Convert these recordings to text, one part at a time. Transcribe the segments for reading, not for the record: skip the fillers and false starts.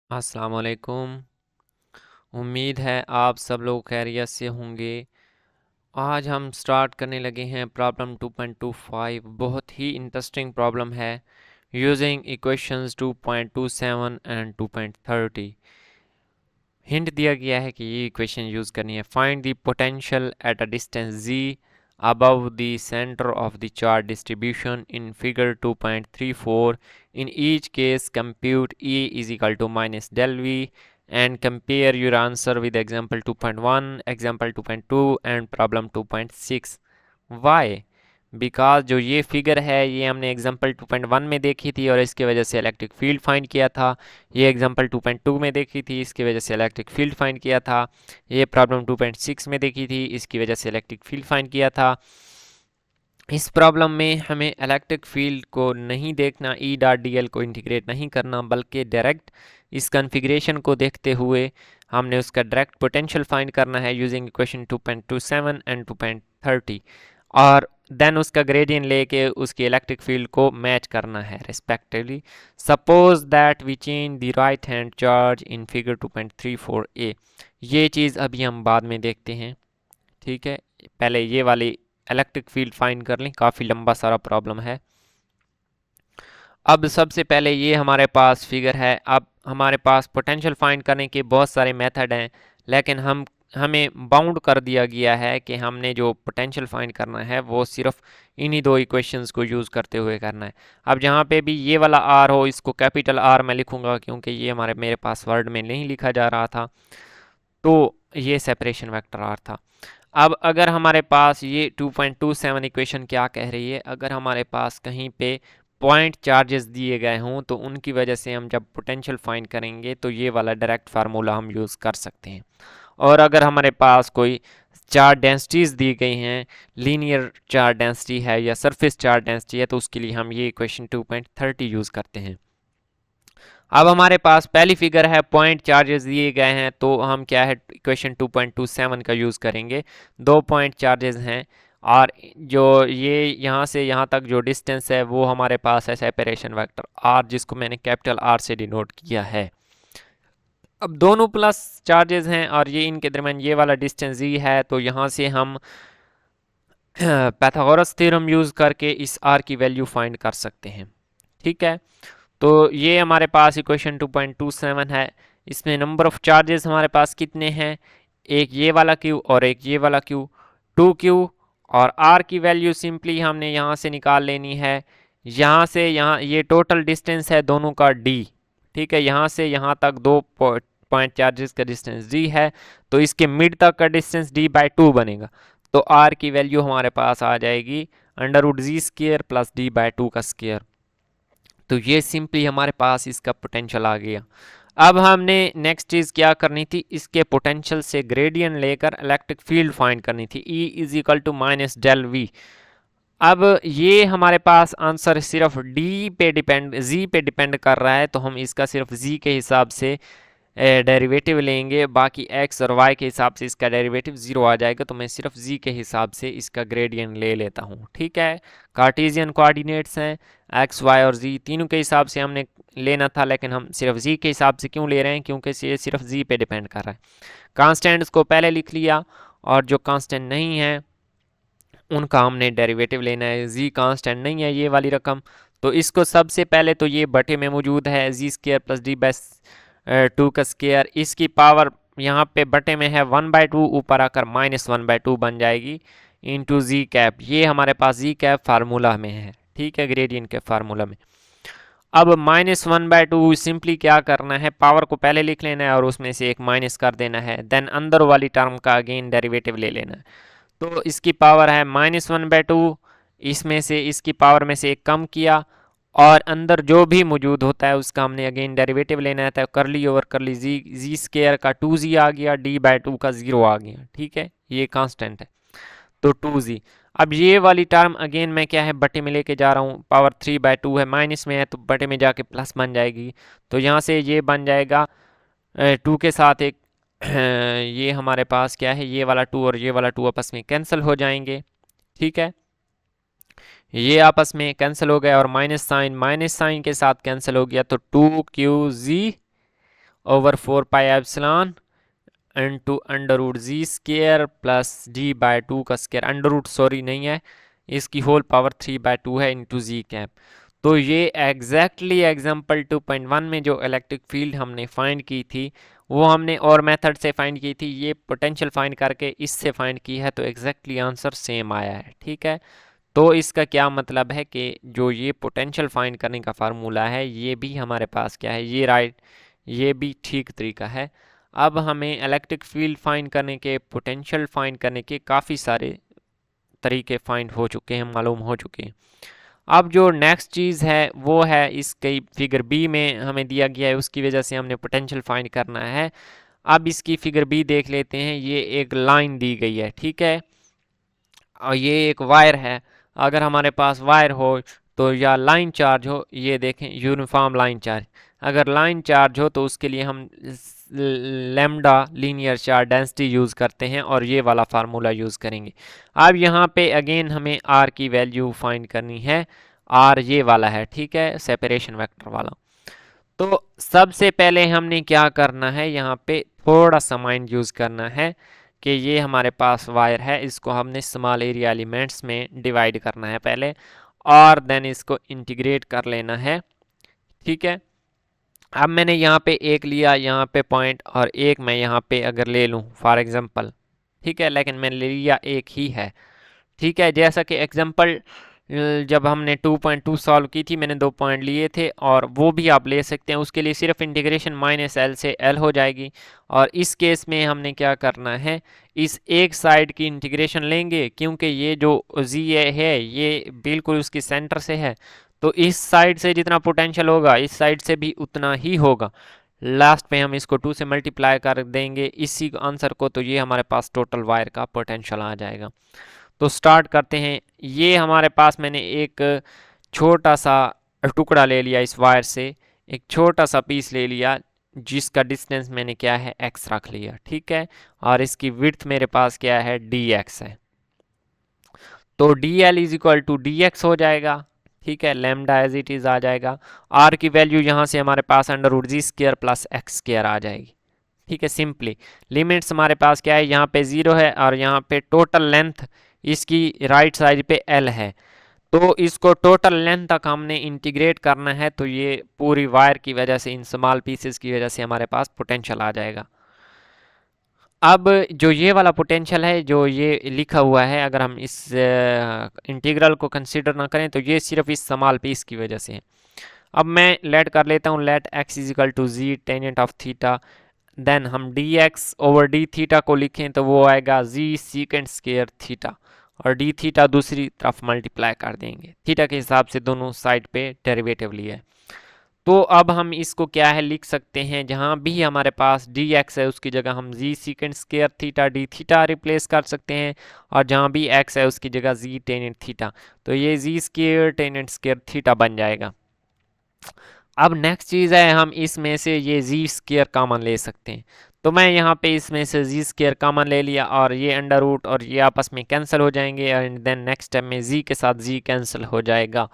अस्सलाम वालेकुम। उम्मीद है आप सब लोग खैरियत से होंगे। आज हम स्टार्ट करने लगे हैं प्रॉब्लम 2.25। बहुत ही इंटरेस्टिंग प्रॉब्लम है। Using equations 2.27 and 2.30। हिंट दिया गया है कि ये इक्वेशन यूज़ करनी है। Find the potential at a distance z above the center of the charge distribution in figure 2.34. In each case, compute E is equal to minus del V and compare your answer with example 2.1, example 2.2 and problem 2.6. Why? Because जो ये figure है ये हमने example 2.1 में देखी थी और इसकी वजह से इलेक्ट्रिक फील्ड फाइंड किया था। ये एग्जाम्पल 2.2 में देखी थी, इसकी वजह से इलेक्ट्रिक फील्ड फाइंड किया था। ये प्रॉब्लम 2.6 में देखी थी, इसकी वजह से इलेक्ट्रिक फील्ड फाइंड किया था। इस प्रॉब्लम में हमें इलेक्ट्रिक फील्ड को नहीं देखना, ई डॉट डी एल को इंटीग्रेट नहीं करना, बल्कि डायरेक्ट इस कन्फिग्रेशन को देखते हुए हमने उसका डायरेक्ट पोटेंशियल फाइंड करना है यूजिंग इक्वेशन 2.27 एंड 2.30 और देन उसका ग्रेडियंट लेके उसकी इलेक्ट्रिक फील्ड को मैच करना है respectively. Suppose that we change the right hand charge in figure 2.34 a. ये चीज़ अभी हम बाद में देखते हैं, ठीक है। पहले ये वाली इलेक्ट्रिक फील्ड फाइंड कर लें, काफ़ी लंबा सारा प्रॉब्लम है। अब सबसे पहले ये हमारे पास फिगर है। अब हमारे पास पोटेंशियल फाइंड करने के बहुत सारे मेथड हैं, लेकिन हमें बाउंड कर दिया गया है कि हमने जो पोटेंशियल फाइंड करना है वो सिर्फ इन्हीं दो इक्वेशंस को यूज़ करते हुए करना है। अब जहाँ पे भी ये वाला आर हो, इसको कैपिटल आर मैं लिखूँगा क्योंकि ये मेरे पास वर्ड में नहीं लिखा जा रहा था, तो ये सेपरेशन वेक्टर आर था। अब अगर हमारे पास ये 2.27 इक्वेशन क्या कह रही है, अगर हमारे पास कहीं पे पॉइंट चार्जेस दिए गए हों तो उनकी वजह से हम जब पोटेंशियल फाइंड करेंगे तो ये वाला डायरेक्ट फार्मूला हम यूज़ कर सकते हैं। और अगर हमारे पास कोई चार्ज डेंसिटीज़ दी गई हैं, लीनियर चार्ज डेंसिटी है या सरफेस चार्ज डेंसिटी है, तो उसके लिए हम ये इक्वेशन 2.30 यूज़ करते हैं। अब हमारे पास पहली फिगर है, पॉइंट चार्जेस दिए गए हैं, तो हम क्या है इक्वेशन 2.27 का यूज़ करेंगे। दो पॉइंट चार्जेस हैं और जो ये यहाँ से यहाँ तक जो डिस्टेंस है वो हमारे पास है सेपरेशन वेक्टर आर, जिसको मैंने कैपिटल आर से डिनोट किया है। अब दोनों प्लस चार्जेस हैं और ये इनके दरमियान ये वाला डिस्टेंस जी है, तो यहाँ से हम पैथागोरस थ्योरम यूज़ करके इस आर की वैल्यू फाइंड कर सकते हैं, ठीक है। तो ये हमारे पास इक्वेशन 2.27 है। इसमें नंबर ऑफ चार्जेस हमारे पास कितने हैं, एक ये वाला क्यू और एक ये वाला क्यू, 2Q। और आर की वैल्यू सिंपली हमने यहाँ से निकाल लेनी है। यहाँ से यहाँ ये टोटल डिस्टेंस है दोनों का डी, ठीक है। यहाँ से यहाँ तक दो पॉइंट चार्जेस का डिस्टेंस डी है, तो इसके मिड तक का डिस्टेंस d/2 बनेगा। तो आर की वैल्यू हमारे पास आ जाएगी √z² प्लस d/2 का स्क्वायर। तो ये सिंपली हमारे पास इसका पोटेंशियल आ गया। अब हमने नेक्स्ट चीज़ क्या करनी थी, इसके पोटेंशियल से ग्रेडियंट लेकर इलेक्ट्रिक फील्ड फाइंड करनी थी। E is equal to minus del V. अब ये हमारे पास आंसर सिर्फ डी पे डिपेंड, जी पे डिपेंड कर रहा है, तो हम इसका सिर्फ जी के हिसाब से डेरिवेटिव लेंगे, बाकी एक्स और वाई के हिसाब से इसका डेरिवेटिव ज़ीरो आ जाएगा। तो मैं सिर्फ जी के हिसाब से इसका ग्रेडियंट ले लेता हूँ, ठीक है। कार्टेशियन कोऑर्डिनेट्स हैं, एक्स वाई और जी तीनों के हिसाब से हमने लेना था, लेकिन हम सिर्फ जी के हिसाब से क्यों ले रहे हैं, क्योंकि ये सिर्फ जी पे डिपेंड कर रहा है। कांस्टेंट्स को पहले लिख लिया और जो कांस्टेंट नहीं है उनका हमने डेरिवेटिव लेना है। जी कांस्टेंट नहीं है ये वाली रकम, तो इसको सबसे पहले तो ये बटे में मौजूद है जी² प्लस d/2 का स्क्वायर। इसकी पावर यहाँ पे बटे में है 1/2, ऊपर आकर -1/2 बन जाएगी इंटू z²। ये हमारे पास z² फार्मूला में है, ठीक है, ग्रेडियंट के फार्मूला में। अब -1/2 सिंपली क्या करना है, पावर को पहले लिख लेना है और उसमें से एक माइनस कर देना है, देन अंदर वाली टर्म का अगेन डेरिवेटिव ले लेना है। तो इसकी पावर है -1/2, इसमें से इसकी पावर में से एक कम किया और अंदर जो भी मौजूद होता है उसका हमने अगेन डेरिवेटिव लेना है। तो करली ओवर करली जी² का 2z आ गया, d/2 का 0 आ गया, ठीक है, ये कांस्टेंट है तो 2z। अब ये वाली टर्म अगेन मैं क्या है बटे में लेके जा रहा हूँ, पावर 3/2 है, माइनस में है तो बटे में जाके प्लस बन जाएगी। तो यहाँ से ये बन जाएगा 2 के साथ एक ये हमारे पास क्या है, ये वाला 2 और ये वाला 2 आपस में कैंसिल हो जाएंगे, ठीक है। ये आपस में कैंसिल हो गया और माइनस साइन के साथ कैंसिल हो गया, तो 2QZ over 4 pi epsilon into under root g square plus g by 2 का स्केयर, अंडर रूट सॉरी नहीं है, इसकी होल पावर 3/2 है इंटू जी कैप। तो ये एग्जैक्टली एग्जाम्पल 2.1 में जो इलेक्ट्रिक फील्ड हमने फाइंड की थी वो हमने और मेथड से फाइंड की थी, ये पोटेंशियल फाइंड करके इससे फाइंड की है, तो एग्जैक्टली आंसर सेम आया है। ठीक है, तो इसका क्या मतलब है कि जो ये पोटेंशियल फाइंड करने का फार्मूला है ये भी हमारे पास क्या है, ये राइट, ये भी ठीक तरीका है। अब हमें इलेक्ट्रिक फील्ड फाइंड करने के, पोटेंशियल फाइंड करने के काफ़ी सारे तरीके फाइंड हो चुके हैं, मालूम हो चुके हैं। अब जो नेक्स्ट चीज़ है वो है इसके फिगर बी में हमें दिया गया है, उसकी वजह से हमने पोटेंशियल फाइंड करना है। अब इसकी फिगर बी देख लेते हैं, ये एक लाइन दी गई है, ठीक है, और ये एक वायर है। अगर हमारे पास वायर हो तो या लाइन चार्ज हो, ये देखें यूनिफॉर्म लाइन चार्ज, अगर लाइन चार्ज हो तो उसके लिए हम lambda linear charge density use करते हैं और ये वाला फार्मूला यूज़ करेंगे। अब यहाँ पे अगेन हमें आर की वैल्यू फाइंड करनी है, आर ये वाला है, ठीक है, सेपरेशन वेक्टर वाला। तो सबसे पहले हमने क्या करना है, यहाँ पे थोड़ा सा माइंड यूज़ करना है कि ये हमारे पास वायर है, इसको हमने स्मॉल एरिया एलिमेंट्स में डिवाइड करना है पहले, और देन इसको इंटीग्रेट कर लेना है। ठीक है, अब मैंने यहाँ पे एक लिया, यहाँ पे पॉइंट, और एक मैं यहाँ पे अगर ले लूँ फॉर एग्जांपल, ठीक है, लेकिन मैंने लिया एक ही है। ठीक है, जैसा कि एग्जांपल जब हमने 2.2 सॉल्व की थी मैंने 2 पॉइंट लिए थे, और वो भी आप ले सकते हैं, उसके लिए सिर्फ इंटीग्रेशन -l से l हो जाएगी। और इस केस में हमने क्या करना है, इस एक साइड की इंटीग्रेशन लेंगे, क्योंकि ये जो z है ये बिल्कुल उसकी सेंटर से है, तो इस साइड से जितना पोटेंशियल होगा इस साइड से भी उतना ही होगा। लास्ट में हम इसको 2 से मल्टीप्लाई कर देंगे इसी आंसर को, तो ये हमारे पास टोटल वायर का पोटेंशियल आ जाएगा। तो स्टार्ट करते हैं। ये हमारे पास मैंने एक छोटा सा टुकड़ा ले लिया, इस वायर से एक छोटा सा पीस ले लिया, जिसका डिस्टेंस मैंने क्या है x रख लिया, ठीक है, और इसकी विड्थ मेरे पास क्या है dx है, तो dl is equal to dx हो जाएगा। ठीक है, लैम्डा एज इट इज आ जाएगा, r की वैल्यू यहाँ से हमारे पास अंडर रूट जी स्क्वायर प्लस एक्स स्क्वायर आ जाएगी। ठीक है, सिंपली लिमिट्स हमारे पास क्या है, यहाँ पे 0 है और यहाँ पे टोटल लेंथ इसकी राइट साइड पे l है, तो इसको टोटल लेंथ तक हमने इंटीग्रेट करना है, तो ये पूरी वायर की वजह से, इन स्मॉल पीसेस की वजह से हमारे पास पोटेंशियल आ जाएगा। अब जो ये वाला पोटेंशियल है जो ये लिखा हुआ है, अगर हम इस इंटीग्रल को कंसीडर ना करें तो ये सिर्फ इस स्मॉल पीस की वजह से है। अब मैं लेट कर लेता हूँ, let x is equal to z tangent of theta, then हम dx ओवर डी थीटा को लिखें तो वो आएगा जी सीकेंड स्क्वायर थीटा, और डी थीटा दूसरी तरफ मल्टीप्लाई कर देंगे, थीटा के हिसाब से दोनों साइड पे डेरिवेटिव लिया है। तो अब हम इसको क्या है लिख सकते हैं, जहाँ भी हमारे पास dx है उसकी जगह हम g secant square theta d theta replace कर सकते हैं, और जहाँ भी x है उसकी जगह जी टेंजेंट थीटा, तो ये जी स्क्वायर टेंजेंट स्क्वायर थीटा बन जाएगा। अब नेक्स्ट चीज़ है, हम इसमें से ये जी स्क्वायर कॉमन ले सकते हैं, तो मैं यहाँ पे इसमें से जी स्क्वायर कॉमन ले लिया, और ये अंडर रूट और ये आपस में कैंसिल हो जाएंगे, एंड देन नेक्स्ट स्टेप में जी के साथ जी कैंसिल हो जाएगा,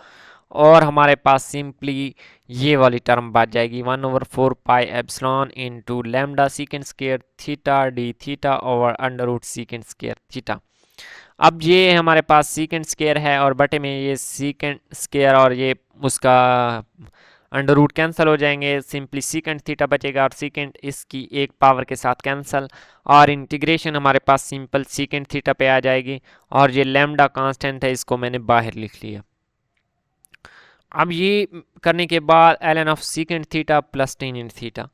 और हमारे पास सिंपली ये वाली टर्म बच जाएगी 1/4 pi epsilon into lambda secant square theta d theta over under root secant square theta. अब ये हमारे पास सीकेंड स्क्वायर है और बटे में ये सीकेंड स्क्वायर और ये उसका अंडर रूट कैंसिल हो जाएंगे, सिंपली सीकेंड थीटा बचेगा, और सीकेंड इसकी एक पावर के साथ कैंसिल, और इंटीग्रेशन हमारे पास सिंपल सीकेंड थीटा पे आ जाएगी, और ये लैम्डा कांस्टेंट है इसको मैंने बाहर लिख लिया। अब ये करने के बाद ln of secant theta plus tangent theta,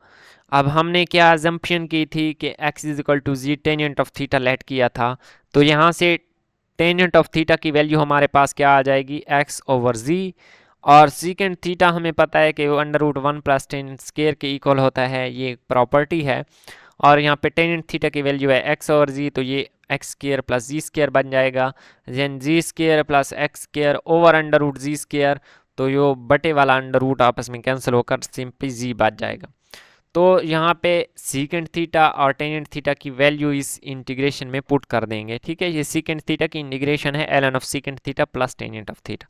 अब हमने क्या अजम्पशन की थी कि x is equal to z tangent of theta let किया था, तो यहाँ से टेंजेंट ऑफ थीटा की वैल्यू हमारे पास क्या आ जाएगी x ओवर जी, और सीकेंड थीटा हमें पता है कि वो under root 1 plus tangent square के इक्वल होता है, ये प्रॉपर्टी है, और यहाँ पे टेंजेंट थीटा की वैल्यू है x ओवर जी, तो ये एक्स स्क्वायर प्लस जी स्क्वायर बन जाएगा, then g square plus x square over under root जी स्क्वायर, तो यो बटे वाला अंडर रूट आपस में कैंसिल होकर सिंपली जी बच जाएगा। तो यहाँ पे सीकेंड थीटा और टेंजेंट थीटा की वैल्यू इस इंटीग्रेशन में पुट कर देंगे। ठीक है, ये सीकेंड थीटा की इंटीग्रेशन है ln of secant theta plus tangent of theta,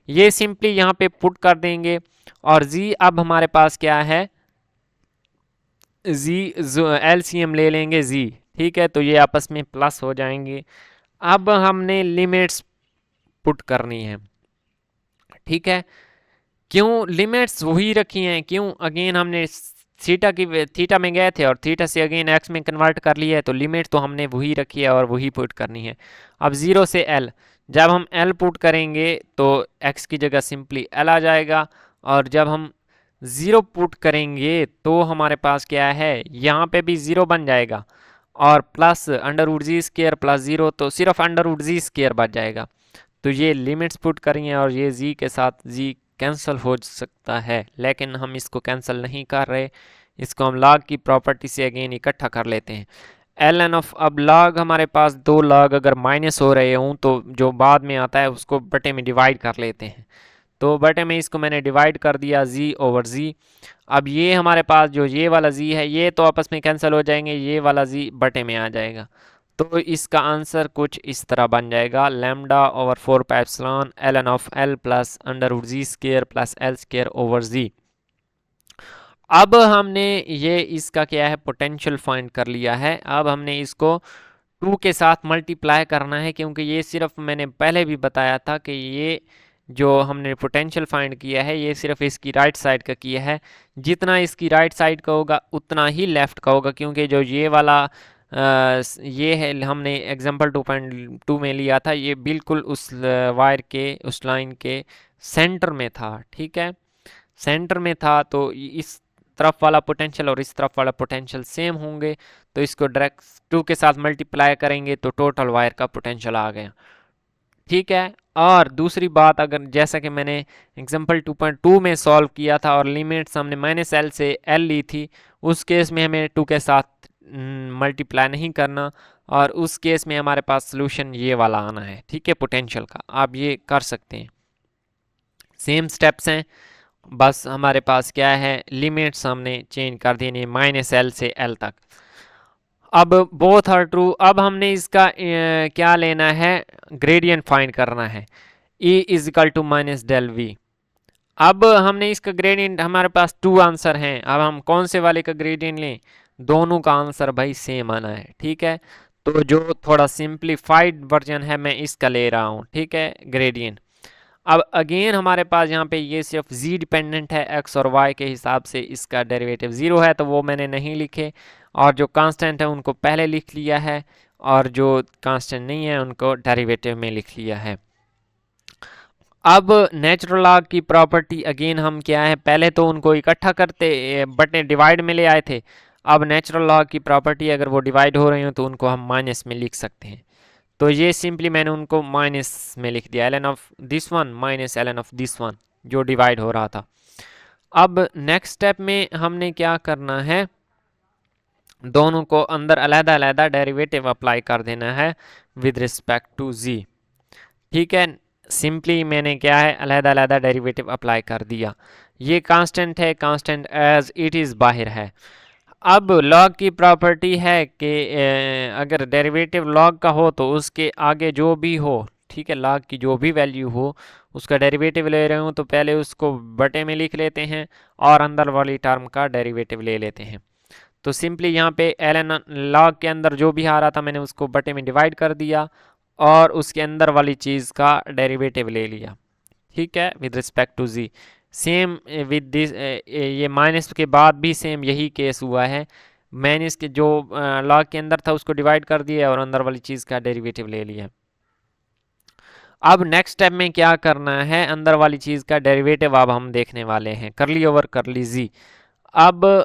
ये सिंपली यहाँ पे पुट कर देंगे, और जी अब हमारे पास क्या है जी एलसीएम ले लेंगे जी, ठीक है, तो ये आपस में प्लस हो जाएंगे। अब हमने लिमिट्स पुट करनी है, ठीक है। क्यों लिमिट्स वही रखी हैं, क्यों अगेन हमने थीटा की थीटा में गए थे और थीटा से अगेन एक्स में कन्वर्ट कर लिया है, तो लिमिट तो हमने वही रखी है और वही पुट करनी है। अब 0 से एल, जब हम एल पुट करेंगे तो एक्स की जगह सिंपली एल आ जाएगा, और जब हम 0 पुट करेंगे तो हमारे पास क्या है, यहाँ पे भी 0 बन जाएगा, और plus under root g square plus 0, तो सिर्फ अंडर रूट जी स्केयर बच जाएगा। तो ये लिमिट्स पुट करी हैं और ये जी के साथ जी कैंसिल हो सकता है, लेकिन हम इसको कैंसिल नहीं कर रहे, इसको हम लॉग की प्रॉपर्टी से अगेन इकट्ठा कर लेते हैं। एल एन ऑफ, अब लॉग हमारे पास दो लॉग अगर माइनस हो रहे हों तो जो बाद में आता है उसको बटे में डिवाइड कर लेते हैं, तो बटे में इसको मैंने डिवाइड कर दिया जी ओवर जी। अब ये हमारे पास जो ये वाला जी है ये तो आपस में कैंसिल हो जाएंगे, ये वाला जी बटे में आ जाएगा, तो इसका आंसर कुछ इस तरह बन जाएगा, lambda over 4 pi epsilon l n of l plus under root g square plus l square over g. अब हमने ये इसका क्या है पोटेंशियल फाइंड कर लिया है, अब हमने इसको 2 के साथ मल्टीप्लाई करना है, क्योंकि ये सिर्फ मैंने पहले भी बताया था कि ये जो हमने पोटेंशियल फाइंड किया है ये सिर्फ इसकी राइट साइड का किया है, जितना इसकी राइट साइड का होगा उतना ही लेफ्ट का होगा, क्योंकि जो ये वाला ये है हमने एग्जांपल 2.2 में लिया था, ये बिल्कुल उस वायर के उस लाइन के सेंटर में था, ठीक है, सेंटर में था, तो इस तरफ वाला पोटेंशियल और इस तरफ वाला पोटेंशियल सेम होंगे, तो इसको डायरेक्ट 2 के साथ मल्टीप्लाई करेंगे तो टोटल वायर का पोटेंशियल आ गया, ठीक है। और दूसरी बात, अगर जैसा कि मैंने एग्जांपल 2.2 में सॉल्व किया था और लिमिट्स हमने माइनस एल से एल ली थी, उस केस में हमें 2 के साथ मल्टीप्लाई नहीं करना, और उस केस में हमारे पास सोल्यूशन ये वाला आना है, ठीक है, पोटेंशियल का। आप ये कर सकते हैं, सेम स्टेप्स हैं, बस हमारे पास क्या है लिमिट्स हमने चेंज कर देनी माइनस एल से एल तक। अब बोथ आर ट्रू, अब हमने इसका क्या लेना है, ग्रेडियंट फाइंड करना है, E is equal to minus del V. अब हमने इसका ग्रेडियंट, हमारे पास 2 आंसर हैं, अब हम कौन से वाले का ग्रेडियंट लें, दोनों का आंसर भाई सेम आना है, ठीक है, तो जो थोड़ा सिंप्लीफाइड वर्जन है मैं इसका ले रहा हूँ, ठीक है, ग्रेडियंट। अब अगेन हमारे पास यहाँ पे ये सिर्फ z डिपेंडेंट है, x और y के हिसाब से इसका डेरिवेटिव 0 है, तो वो मैंने नहीं लिखे, और जो कांस्टेंट है उनको पहले लिख लिया है, और जो कांस्टेंट नहीं है उनको डेरिवेटिव में लिख लिया है। अब नेचुरल लॉग की प्रॉपर्टी अगेन हम क्या है, पहले तो उनको इकट्ठा करते बटे डिवाइड में ले आए थे, अब नेचुरल लॉग की प्रॉपर्टी अगर वो डिवाइड हो रही हो तो उनको हम माइनस में लिख सकते हैं, तो ये सिंपली मैंने उनको माइनस में लिख दिया, ln of this one minus ln of this one जो डिवाइड हो रहा था। अब नेक्स्ट स्टेप में हमने क्या करना है, दोनों को अंदर अलहदा अलहदा डेरिवेटिव अप्लाई कर देना है विद रिस्पेक्ट टू z, ठीक है, सिंपली मैंने क्या है अलहदा अलहदा डेरिवेटिव अप्लाई कर दिया, ये कांस्टेंट है, कांस्टेंट एज इट इज़ बाहर है। अब लॉग की प्रॉपर्टी है कि अगर डेरिवेटिव लॉग का हो तो उसके आगे जो भी हो, ठीक है, लॉग की जो भी वैल्यू हो उसका डेरिवेटिव ले रहे हो तो पहले उसको बटे में लिख लेते हैं और अंदर वाली टर्म का डेरिवेटिव ले लेते हैं, तो सिंपली यहाँ पे एल एन लॉग के अंदर जो भी आ रहा था मैंने उसको बटे में डिवाइड कर दिया और उसके अंदर वाली चीज़ का डेरिवेटिव ले लिया, ठीक है, with respect to z. Same with this, ये माइनस के बाद भी सेम यही केस हुआ है, माइनस के जो लॉग के अंदर था उसको डिवाइड कर दिया और अंदर वाली चीज़ का डेरिवेटिव ले लिया। अब नेक्स्ट स्टेप में क्या करना है, अंदर वाली चीज़ का डेरिवेटिव अब हम देखने वाले हैं, करली ओवर करली जी। अब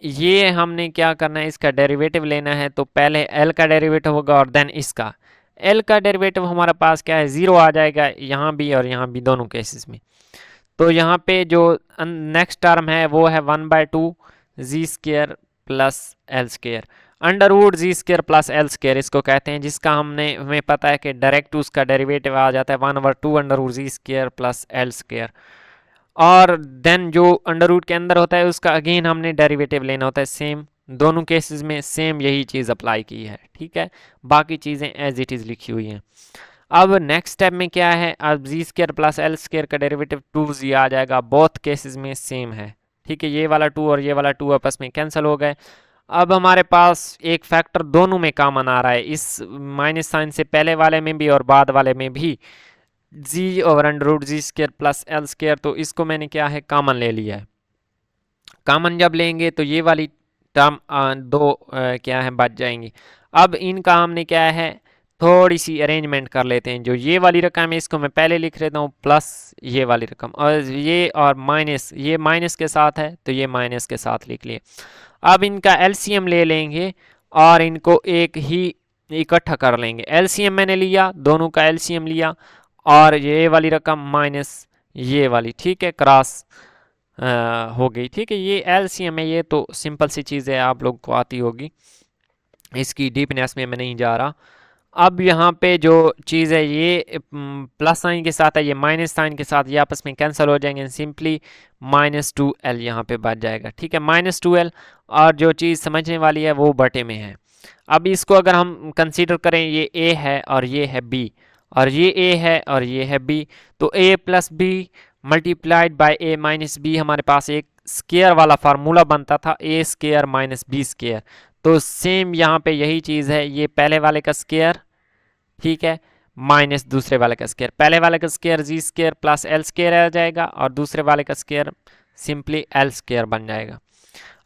ये हमने क्या करना है, इसका डेरिवेटिव लेना है, तो पहले एल का डेरिवेटिव होगा और देन इसका, एल का डेरिवेटिव हमारे पास क्या है 0 आ जाएगा यहाँ भी और यहाँ भी दोनों केसेस में, तो यहाँ पे जो नेक्स्ट टर्म है वो है 1/2 g square plus l square, under root g square plus l square इसको कहते हैं, जिसका हमें पता है कि डायरेक्ट उसका डेरिवेटिव आ जाता है 1/2 under root g square plus l square, और देन जो अंडर रूट के अंदर होता है उसका अगेन हमने डेरिवेटिव लेना होता है, सेम दोनों केसेस में सेम यही चीज़ अप्लाई की है, ठीक है, बाकी चीज़ें एज इट इज़ लिखी हुई हैं। अब नेक्स्ट स्टेप में क्या है, अब जी स्केयर प्लस एल स्केयर का डेरिवेटिव 2z आ जाएगा, बोथ केसेस में सेम है, ठीक है, ये वाला 2 और ये वाला 2 आपस में कैंसिल हो गए। अब हमारे पास एक फैक्टर दोनों में कॉमन आ रहा है, इस माइनस साइन से पहले वाले में भी और बाद वाले में भी, जी ओवर अंडर रूट जी स्क्वायर प्लस एल स्क्वायर। तो इसको मैंने क्या है कॉमन ले लिया है। कॉमन जब लेंगे तो ये वाली टर्म दो क्या है बच जाएंगी। अब इनका हमने क्या है थोड़ी सी अरेंजमेंट कर लेते हैं। जो ये वाली रकम है इसको मैं पहले लिख लेता हूँ प्लस ये वाली रकम, और ये और माइनस, ये माइनस के साथ है तो ये माइनस के साथ लिख लिए। अब इनका एलसीएम ले लेंगे और इनको एक ही इकट्ठा कर लेंगे। एलसीएम मैंने लिया, दोनों का एलसीएम लिया, और ये वाली रकम माइनस ये वाली, ठीक है, क्रॉस हो गई। ठीक है, ये एलसीएम है, ये तो सिंपल सी चीज़ है, आप लोग को आती होगी, इसकी डीपनेस में मैं नहीं जा रहा। अब यहाँ पे जो चीज़ है ये प्लस साइन के साथ है, ये माइनस साइन के साथ, ये आपस में कैंसिल हो जाएंगे, सिंपली -2l यहाँ पे बच जाएगा। ठीक है, -2l, और जो चीज़ समझने वाली है वो बटे में है। अब इसको अगर हम कंसीडर करें, ये a है और ये है b, और ये a है और ये है b, तो a plus b multiplied by a minus b हमारे पास एक स्केयर वाला फार्मूला बनता था, a square minus b square. तो सेम यहाँ पे यही चीज़ है, ये पहले वाले का स्केयर, ठीक है, माइनस दूसरे वाले का स्केयर। पहले वाले का स्केयर जी स्केयर प्लस एल स्केयर आ जाएगा, और दूसरे वाले का स्केयर सिंपली एल स्केयर बन जाएगा।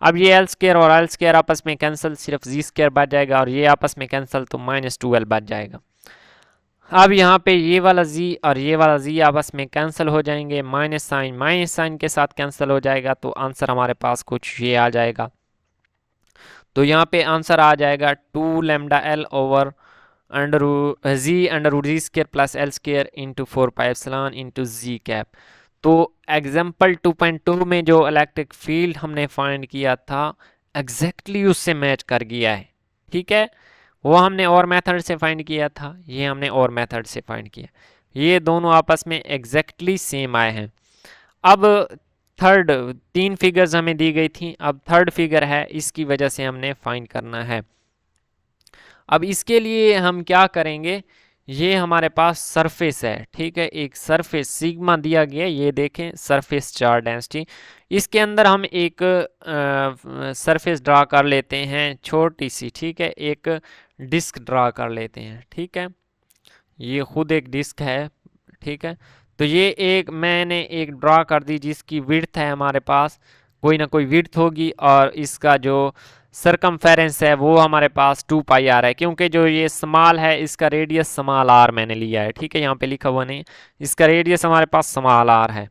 अब ये एल स्केयर और एल स्केयर आपस में कैंसिल, सिर्फ जी स्केयर बच जाएगा, और ये आपस में कैंसिल तो -2l बच जाएगा। अब यहाँ पे ये वाला z और ये वाला z आपस में कैंसिल हो जाएंगे, माइनस साइन के साथ कैंसिल हो जाएगा, तो आंसर हमारे पास कुछ ये आ जाएगा। तो यहाँ पे आंसर आ जाएगा 2 lambda l over under root g square plus l square into 4 pi epsilon into जी कैप। तो एग्जाम्पल 2.2 में जो इलेक्ट्रिक फील्ड हमने फाइंड किया था एग्जैक्टली उससे मैच कर गया है। ठीक है, वो हमने और मेथड से फाइंड किया था, ये हमने और मेथड से फाइंड किया, ये दोनों आपस में एग्जैक्टली सेम आए हैं। अब थर्ड, 3 फिगर्स हमें दी गई थी, अब थर्ड फिगर है, इसकी वजह से हमने फाइंड करना है। अब इसके लिए हम क्या करेंगे, ये हमारे पास सरफेस है, ठीक है, एक सरफेस सिग्मा दिया गया, ये देखें सरफेस चार्ज डेंसिटी, इसके अंदर हम एक सरफेस ड्रा कर लेते हैं छोटी सी, ठीक है, एक डिस्क ड्रा कर लेते हैं। ठीक है, ये खुद एक डिस्क है, ठीक है, तो ये एक मैंने एक ड्रा कर दी जिसकी विड्थ है हमारे पास, कोई ना कोई विड्थ होगी, और इसका जो सरकमफेरेंस है वो हमारे पास 2 पाई आर है, क्योंकि जो ये स्मॉल है इसका रेडियस स्मॉल आर मैंने लिया है। ठीक है, यहाँ पे लिखा हुआ नहीं, इसका रेडियस हमारे पास स्मॉल आर है।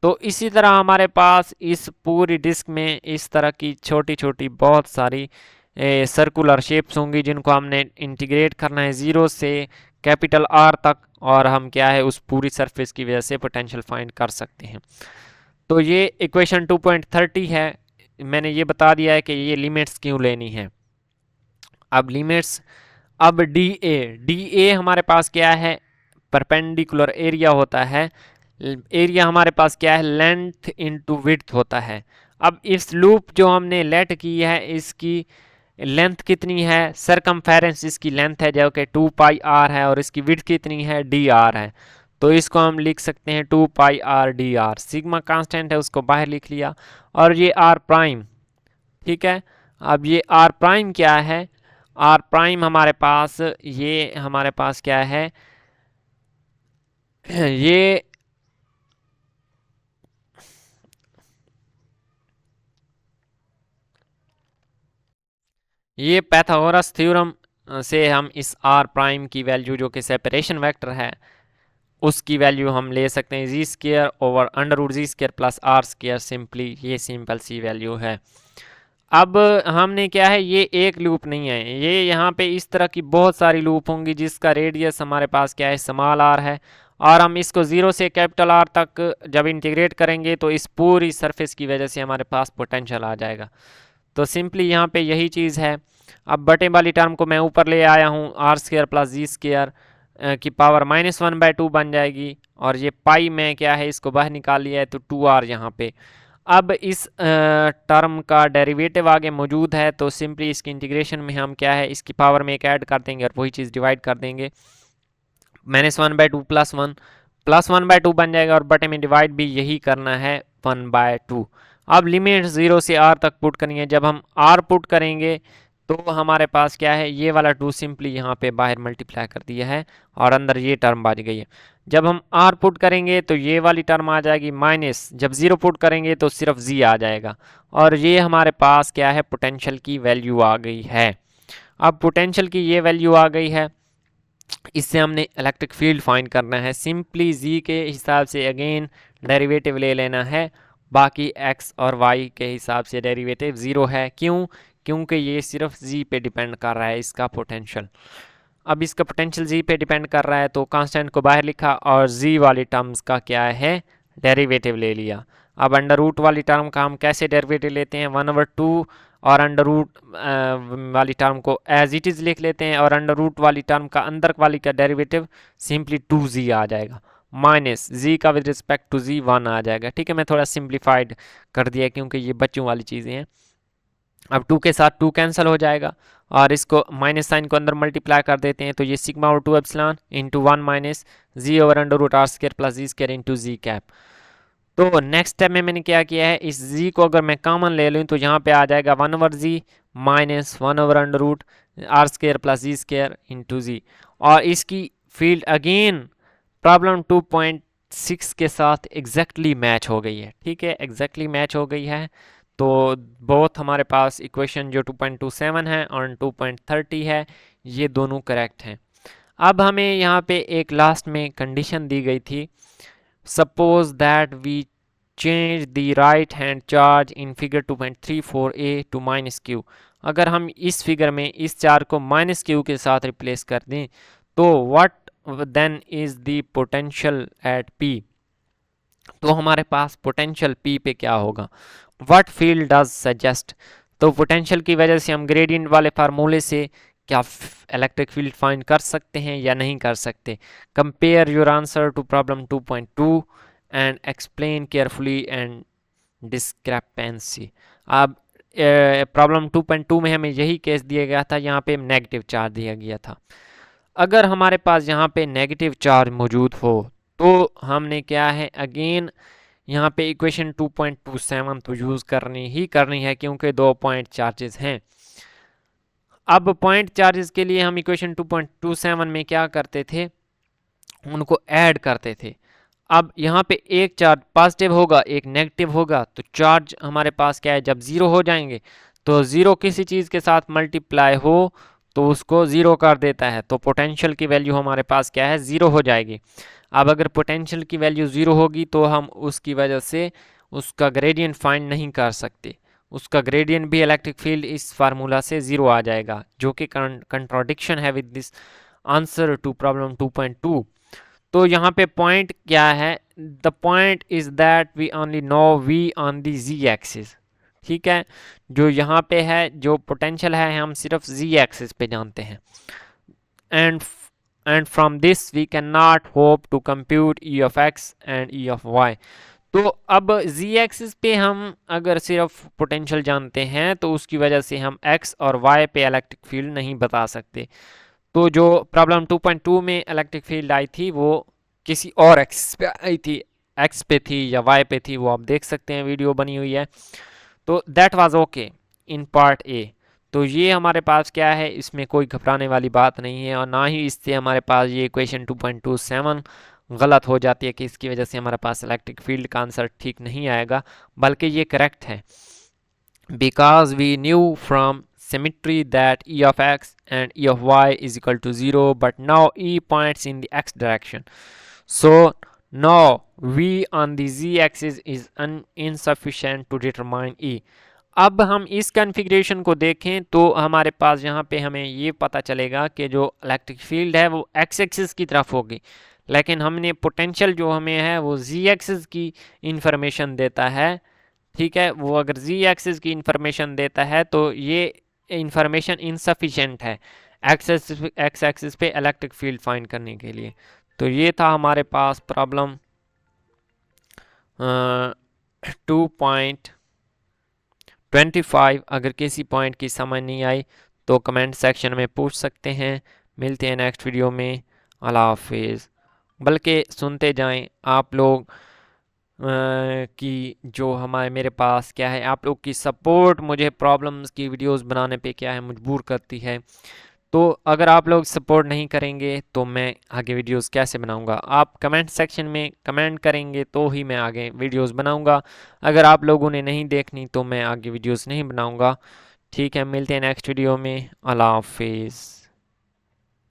तो इसी तरह हमारे पास इस पूरी डिस्क में इस तरह की छोटी छोटी बहुत सारी सर्कुलर शेप्स होंगी, जिनको हमने इंटीग्रेट करना है 0 से कैपिटल आर तक, और हम क्या है उस पूरी सरफेस की वजह से पोटेंशियल फाइंड कर सकते हैं। तो ये इक्वेशन 2.30 है, मैंने ये बता दिया है कि ये लिमिट्स क्यों लेनी है। अब लिमिट्स, अब डी ए हमारे पास क्या है, परपेंडिकुलर एरिया होता है, एरिया हमारे पास क्या है, लेंथ इनटू विड्थ होता है। अब इस लूप जो हमने लेट की है इसकी लेंथ कितनी है, सरकमफेरेंस इसकी लेंथ है जो कि 2 पाई आर है, और इसकी विड्थ कितनी है, डी आर है। तो इसको हम लिख सकते हैं 2 pi r d r, sigma constant है उसको बाहर लिख लिया, और ये आर प्राइम। ठीक है, अब ये आर प्राइम क्या है, आर प्राइम हमारे पास, ये हमारे पास क्या है, ये पैथागोरस थ्योरम से हम इस आर प्राइम की वैल्यू जो कि सेपरेशन वेक्टर है उसकी वैल्यू हम ले सकते हैं g square over under root जी square plus r square, simply ये सिंपल सी वैल्यू है। अब हमने क्या है, ये एक लूप नहीं है, ये यहाँ पे इस तरह की बहुत सारी लूप होंगी जिसका रेडियस हमारे पास क्या है, स्मॉल आर है, और हम इसको 0 से कैपिटल आर तक जब इंटीग्रेट करेंगे तो इस पूरी सरफेस की वजह से हमारे पास पोटेंशियल आ जाएगा। तो सिंपली यहाँ पे यही चीज़ है। अब बटे वाली टर्म को मैं ऊपर ले आया हूँ, आर स्क्वायर प्लस जी स्क्वायर की पावर -1/2 बन जाएगी, और ये पाई में क्या है इसको बाहर निकाल लिया है तो 2r यहाँ पे। अब इस टर्म का डेरिवेटिव आगे मौजूद है, तो सिंपली इसकी इंटीग्रेशन में हम क्या है इसकी पावर में एक ऐड कर देंगे और वही चीज़ डिवाइड कर देंगे, -1/2 +1 +1/2 बन जाएगा, और बटे में डिवाइड भी यही करना है 1/2। अब लिमिट 0 से r तक पुट करनी है। जब हम r पुट करेंगे तो हमारे पास क्या है, ये वाला 2 सिंपली यहाँ पे बाहर मल्टीप्लाई कर दिया है और अंदर ये टर्म बच गई है। जब हम r पुट करेंगे तो ये वाली टर्म आ जाएगी माइनस, जब 0 पुट करेंगे तो सिर्फ z आ जाएगा। और ये हमारे पास क्या है, पोटेंशियल की वैल्यू आ गई है। अब पोटेंशियल की ये वैल्यू आ गई है, इससे हमने इलेक्ट्रिक फील्ड फाइंड करना है। सिंपली जी के हिसाब से अगेन डेरिवेटिव ले लेना है, बाकी एक्स और वाई के हिसाब से डेरिवेटिव ज़ीरो है। क्यों? क्योंकि ये सिर्फ जी पे डिपेंड कर रहा है इसका पोटेंशियल। अब इसका पोटेंशियल जी पे डिपेंड कर रहा है तो कांस्टेंट को बाहर लिखा और जी वाली टर्म्स का क्या है, डेरिवेटिव ले लिया। अब अंडर रूट वाली टर्म का हम कैसे डेरिवेटिव लेते हैं, 1/2 और अंडर रूट वाली टर्म को एज इट इज़ लिख लेते हैं और अंडर रूट वाली टर्म का अंदर वाली का डेरिवेटिव सिंपली 2z आ जाएगा, माइनस z का विद रिस्पेक्ट टू z 1 आ जाएगा। ठीक है, मैं थोड़ा सिंप्लीफाइड कर दिया क्योंकि ये बच्चों वाली चीज़ें हैं। अब 2 के साथ 2 कैंसिल हो जाएगा और इसको माइनस साइन को अंदर मल्टीप्लाई कर देते हैं तो ये सिग्मा और 2 epsilon into 1 minus z over under root r square plus जी स्क्वायर इंटू जी कैप। तो नेक्स्ट स्टेप में मैंने क्या किया है, इस z को अगर मैं कॉमन ले लूँ तो यहाँ पे आ जाएगा 1/z minus 1 over under root r square plus जी स्क्वायर इंटू जी। और इसकी फील्ड अगेन प्रॉब्लम 2.6 के साथ एग्जैक्टली मैच हो गई है। ठीक है, एग्जैक्टली मैच हो गई है। तो बोथ हमारे पास इक्वेशन जो 2.27 है और 2.30 है, ये दोनों करेक्ट हैं। अब हमें यहाँ पे एक लास्ट में कंडीशन दी गई थी, suppose that we change the right hand charge in figure 2.34a to minus q। अगर हम इस फिगर में इस चार्ज को माइनस क्यू के साथ रिप्लेस कर दें तो what then is the potential at p। तो हमारे पास पोटेंशियल p पे क्या होगा, व्हाट फील्ड डज सजेस्ट। तो पोटेंशियल की वजह से हम ग्रेडियंट वाले फार्मूले से क्या इलेक्ट्रिक फील्ड फाइंड कर सकते हैं या नहीं कर सकते। Compare your answer to problem 2.2 and explain carefully and discrepancy. अब प्रॉब्लम 2.2 में हमें यही केस दिया गया था, यहाँ पे नेगेटिव चार्ज दिया गया था। अगर हमारे पास यहाँ पे नेगेटिव चार्ज मौजूद हो तो हमने क्या है, अगेन यहाँ पे इक्वेशन 2.27 तो यूज़ करनी है क्योंकि 2 पॉइंट चार्जेस हैं। अब पॉइंट चार्जेस के लिए हम इक्वेशन 2.27 में क्या करते थे, उनको ऐड करते थे। अब यहाँ पे एक चार्ज पॉजिटिव होगा एक नेगेटिव होगा, तो चार्ज हमारे पास क्या है, जब ज़ीरो हो जाएंगे तो ज़ीरो किसी चीज़ के साथ मल्टीप्लाई हो तो उसको ज़ीरो कर देता है, तो पोटेंशियल की वैल्यू हमारे पास क्या है, ज़ीरो हो जाएगी। अब अगर पोटेंशियल की वैल्यू ज़ीरो होगी तो हम उसकी वजह से उसका ग्रेडियंट फाइंड नहीं कर सकते, उसका ग्रेडियंट भी इलेक्ट्रिक फील्ड इस फार्मूला से ज़ीरो आ जाएगा, जो कि कंट्राडिक्शन है with this answer to problem 2.2। तो यहाँ पे पॉइंट क्या है, the point is that we only know we on the z axis. ठीक है, जो यहाँ पे है जो पोटेंशियल है हम सिर्फ जी एक्सिस पे जानते हैं। And from this we can not hope to compute E of x and E of y. तो अब z एक्सिस पे हम अगर सिर्फ पोटेंशियल जानते हैं तो उसकी वजह से हम x और y पे इलेक्ट्रिक फील्ड नहीं बता सकते। तो जो प्रॉब्लम 2.2 में इलेक्ट्रिक फील्ड आई थी वो किसी और एक्सिस पे आई थी, x पे थी या y पे थी, वो आप देख सकते हैं, वीडियो बनी हुई है। तो that was okay in part A. तो ये हमारे पास क्या है, इसमें कोई घबराने वाली बात नहीं है और ना ही इससे हमारे पास ये इक्वेशन 2.27 गलत हो जाती है कि इसकी वजह से हमारे पास इलेक्ट्रिक फील्ड का आंसर ठीक नहीं आएगा, बल्कि ये करेक्ट है। Because we knew from symmetry that e of x and e of y is equal to 0, but now e points in the x direction. So now v on the z axis is insufficient to determine e. अब हम इस configuration को देखें तो हमारे पास यहाँ पे हमें ये पता चलेगा कि जो इलेक्ट्रिक फील्ड है वो एक्स एक्सिस की तरफ होगी, लेकिन हमने पोटेंशियल जो हमें है वो जी एक्सिस की इंफॉर्मेशन देता है। ठीक है, वो अगर जी एक्सिस की इंफॉर्मेशन देता है तो ये इंफॉर्मेशन इनसफिशिएंट है एक्स एक्सिस पे इलेक्ट्रिक फील्ड फाइंड करने के लिए। तो ये था हमारे पास प्रॉब्लम 2.25। अगर किसी पॉइंट की समझ नहीं आई तो कमेंट सेक्शन में पूछ सकते हैं। मिलते हैं नेक्स्ट वीडियो में। अल्लाह हाफिज़। बल्कि सुनते जाएं आप लोग, कि जो हमारे मेरे पास क्या है, आप लोग की सपोर्ट मुझे प्रॉब्लम्स की वीडियोस बनाने पे क्या है मजबूर करती है। तो अगर आप लोग सपोर्ट नहीं करेंगे तो मैं आगे वीडियोस कैसे बनाऊंगा? आप कमेंट सेक्शन में कमेंट करेंगे तो ही मैं आगे वीडियोस बनाऊंगा। अगर आप लोगों ने नहीं देखनी तो मैं आगे वीडियोस नहीं बनाऊंगा। ठीक है, मिलते हैं नेक्स्ट वीडियो में। अल्लाह हाफिज़।